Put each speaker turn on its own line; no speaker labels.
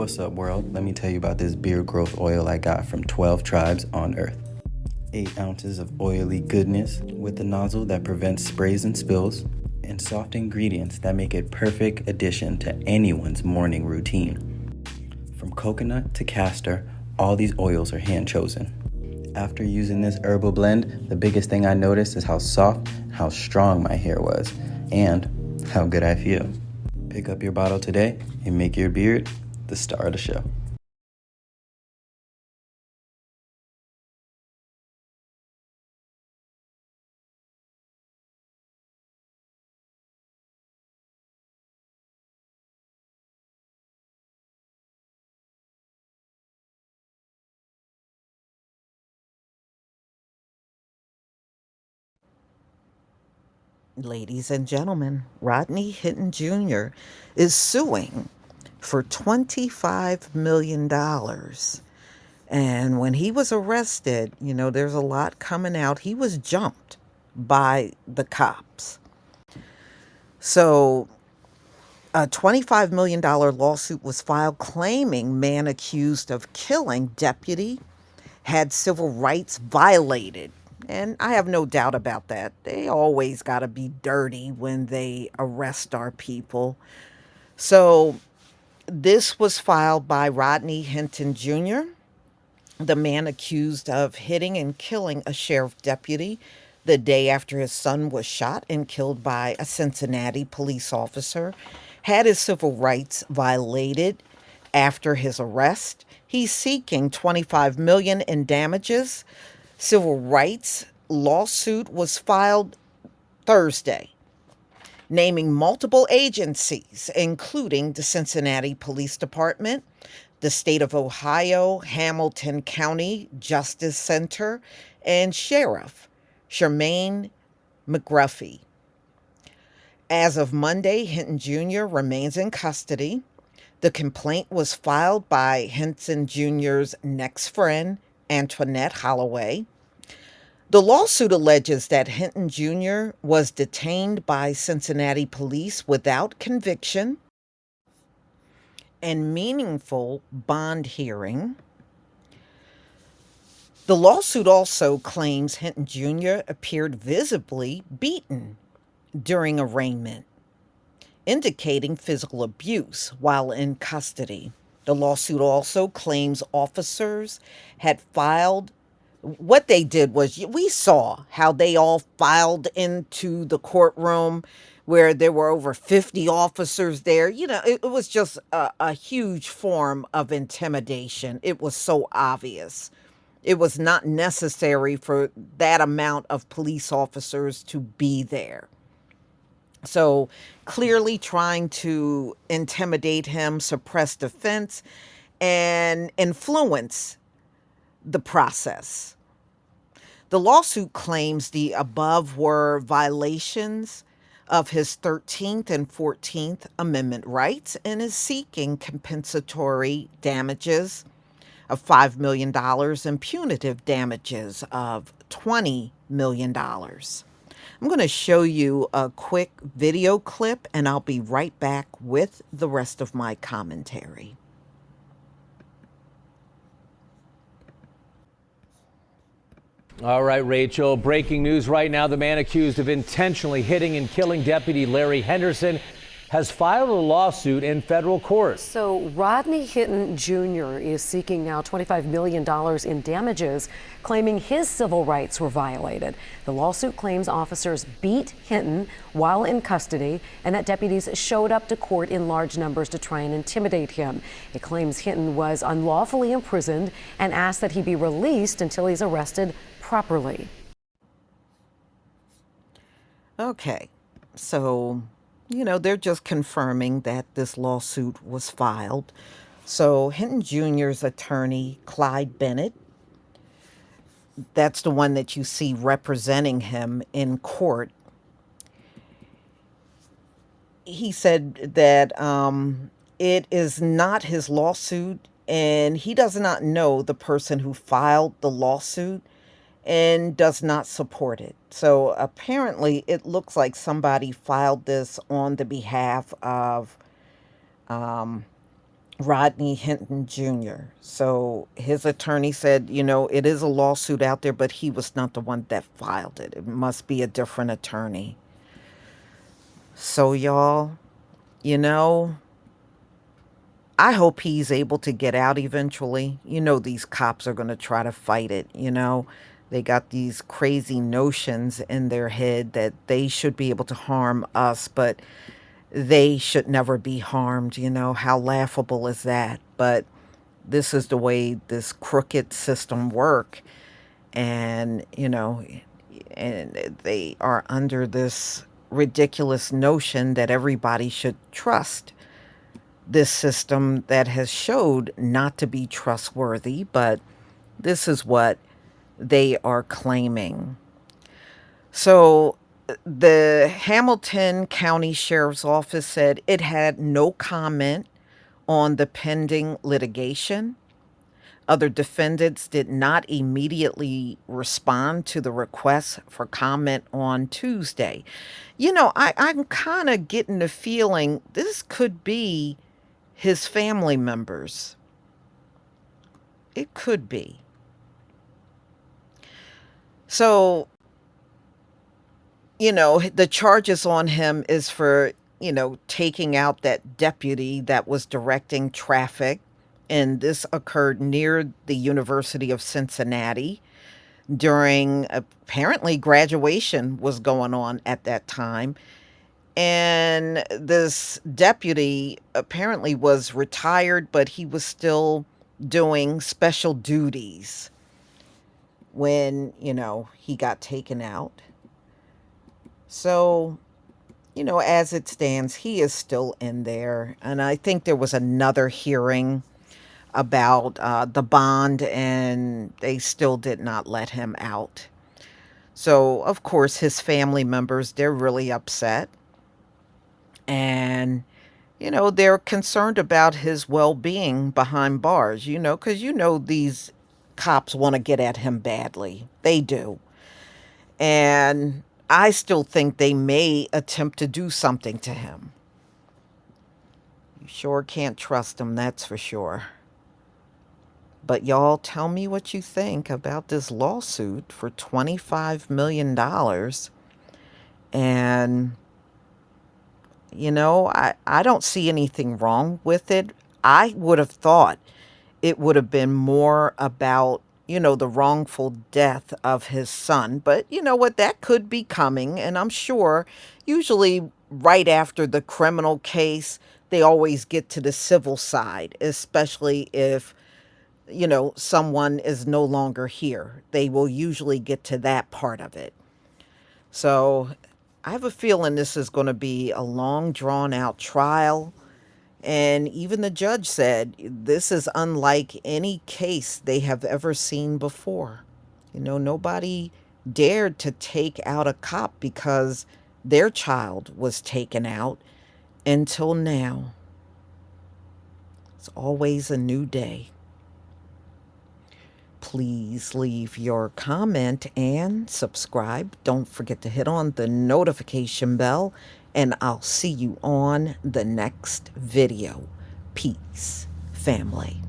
What's up, world? Let me tell you about this beard growth oil I got from 12 tribes on Earth. 8 ounces of oily goodness with a nozzle that prevents sprays and spills, and soft ingredients that make it perfect addition to anyone's morning routine. From coconut to castor, all these oils are hand chosen. After using this herbal blend, the biggest thing I noticed is how soft and how strong my hair was, and how good I feel. Pick up your bottle today and make your beard the star of the show.
Ladies and gentlemen, Rodney Hinton Jr. is suing for $25 million. And when he was arrested, there's a lot coming out. He was jumped by the cops. So a $25 million lawsuit was filed claiming man accused of killing deputy had civil rights violated. And I have no doubt about that. They always got to be dirty when they arrest our people. So this was filed by Rodney Hinton Jr., the man accused of hitting and killing a sheriff deputy the day after his son was shot and killed by a Cincinnati police officer, had his civil rights violated after his arrest. He's seeking $25 million in damages. Civil rights lawsuit was filed Thursday, naming multiple agencies, including the Cincinnati Police Department, the state of Ohio, Hamilton County Justice Center, and Sheriff Shermaine McGruffy. As of Monday, Hinton Jr. remains in custody. The complaint was filed by Hinton Jr.'s next friend, Antoinette Holloway. The lawsuit alleges that Hinton Jr. was detained by Cincinnati police without conviction and meaningful bond hearing. The lawsuit also claims Hinton Jr. appeared visibly beaten during arraignment, indicating physical abuse while in custody. The lawsuit also claims officers had filed. What they did was, we saw how they all filed into the courtroom where there were over 50 officers there. It was just a huge form of intimidation. It was so obvious. It was not necessary for that amount of police officers to be there. So clearly trying to intimidate him, suppress defense, and influence the process. The lawsuit claims the above were violations of his 13th and 14th Amendment rights and is seeking compensatory damages of $5 million and punitive damages of $20 million. I'm going to show you a quick video clip and I'll be right back with the rest of my commentary.
All right, Rachel, breaking news right now. The man accused of intentionally hitting and killing Deputy Larry Henderson has filed a lawsuit in federal court.
So Rodney Hinton Jr. is seeking now $25 million in damages, claiming his civil rights were violated. The lawsuit claims officers beat Hinton while in custody and that deputies showed up to court in large numbers to try and intimidate him. It claims Hinton was unlawfully imprisoned and asked that he be released until he's arrested properly.
Okay, so they're just confirming that this lawsuit was filed. So Hinton Jr.'s attorney, Clyde Bennett, that's the one that you see representing him in court. He said that it is not his lawsuit and he does not know the person who filed the lawsuit and does not support it. So apparently it looks like somebody filed this on the behalf of Rodney Hinton Jr. So his attorney said, it is a lawsuit out there, but he was not the one that filed it. It must be a different attorney. So, y'all, you know, I hope he's able to get out eventually. These cops are going to try to fight it. They got these crazy notions in their head that they should be able to harm us, but they should never be harmed. How laughable is that? But this is the way this crooked system work. And, and they are under this ridiculous notion that everybody should trust this system that has showed not to be trustworthy, but this is what they are claiming. So the Hamilton County Sheriff's Office said it had no comment on the pending litigation. Other defendants did not immediately respond to the request for comment on Tuesday. I'm kind of getting the feeling this could be his family members. It could be. So, the charges on him is for, taking out that deputy that was directing traffic. And this occurred near the University of Cincinnati during apparently graduation was going on at that time. And this deputy apparently was retired, but he was still doing special duties when, he got taken out. So, as it stands, he is still in there. And I think there was another hearing about the bond, and they still did not let him out. So, of course, his family members, they're really upset. And, they're concerned about his well-being behind bars, because, these cops want to get at him badly. They do. And I still think they may attempt to do something to him. You sure can't trust him, that's for sure. But y'all tell me what you think about this lawsuit for $25 million. And, I don't see anything wrong with it. I would have thought it would have been more about, the wrongful death of his son. But you know what? That could be coming. And I'm sure usually right after the criminal case, they always get to the civil side, especially if someone is no longer here. They will usually get to that part of it. So I have a feeling this is going to be a long, drawn out trial. And even the judge said this is unlike any case they have ever seen before. Nobody dared to take out a cop because their child was taken out until now. It's always a new day. Please leave your comment and subscribe. Don't forget to hit on the notification bell, and I'll see you on the next video. Peace, family.